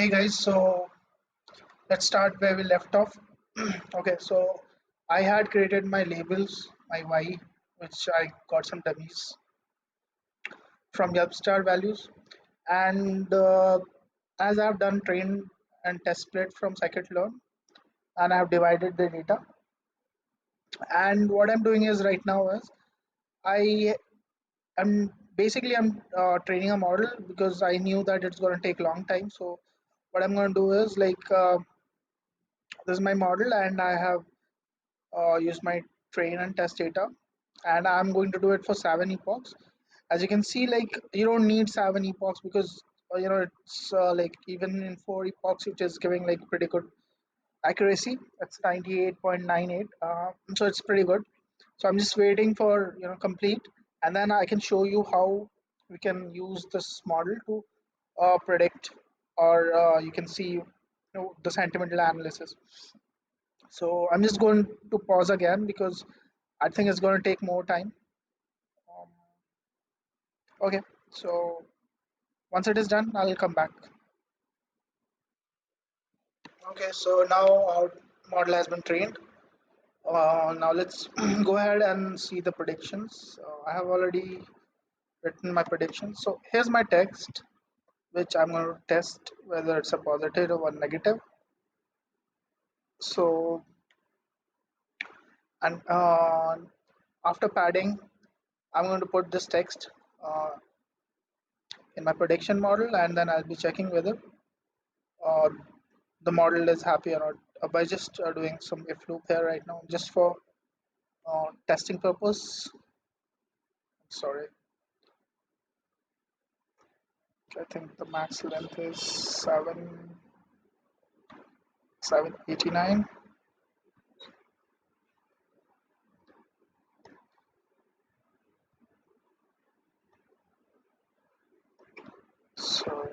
Hey guys, so let's start where we left off. Okay, so I had created my labels, my Y, which I got some dummies from Yelpstar values, and as I've done train and test split from scikit-learn, and I've divided the data. And what I'm doing is right now is I am I'm training a model because I knew that it's going to take long time. So what I'm going to do is this is my model, and I have use my train and test data, and I'm going to do it for 7 epochs. As you can see, like you don't need 7 epochs because it's like even in 4 epochs it is giving like pretty good accuracy. That's 98.98, so it's pretty good. So I'm just waiting for complete, and then I can show you how we can use this model to predict, or you can see the sentimental analysis. So I'm just going to pause again because I think it's going to take more time. Um, okay, so once it is done, I'll come back. Okay, so now our model has been trained. Now let's go ahead and see the predictions. I have already written my predictions. So here's my text, which I'm going to test whether it's a positive or a negative. So, and after padding, I'm going to put this text uh, in my prediction model, and then I'll be checking whether uh, the model is happy or not by just doing some if loop here right now just for testing purpose. Sorry, I think the max length is 789. So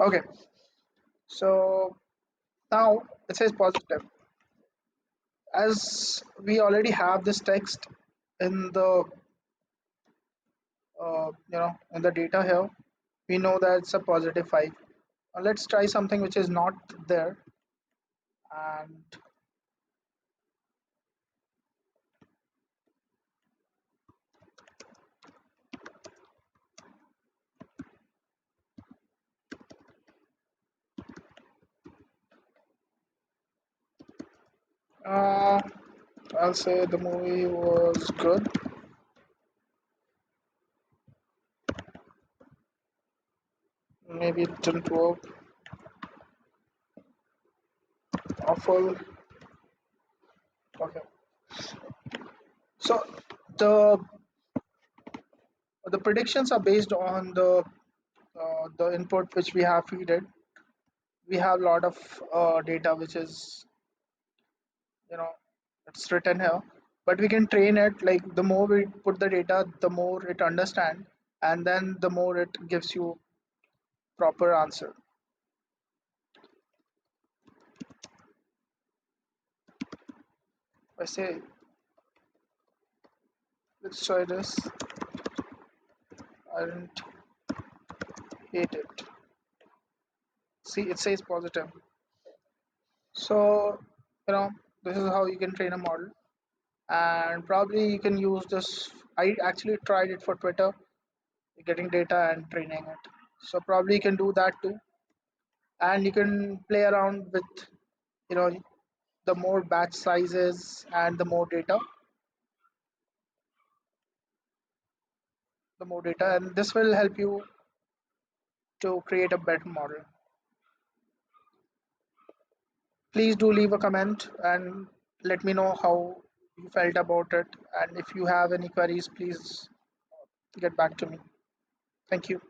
okay, so now it says positive. As we already have this text in the in the data here, we know that it's a positive 5. Now let's try something which is not there, and uh, I'll say the movie was good. Maybe it didn't work. Awful. Okay. So the the predictions are based on the input which we have feeded. We have a lot of data which is you know it's written here, but we can train it. Like the more we put the data, the more it understand, and then the more it gives you proper answer. I say let's try this. I didn't hate it. See, it says positive. So this is how you can train a model, and probably you can use this. I actually tried it for Twitter, getting data and training it. So probably you can do that too, and you can play around with you know the more batch sizes and the more data, and this will help you to create a better model. Please do leave a comment and let me know how you felt about it, and if you have any queries, please get back to me. Thank you.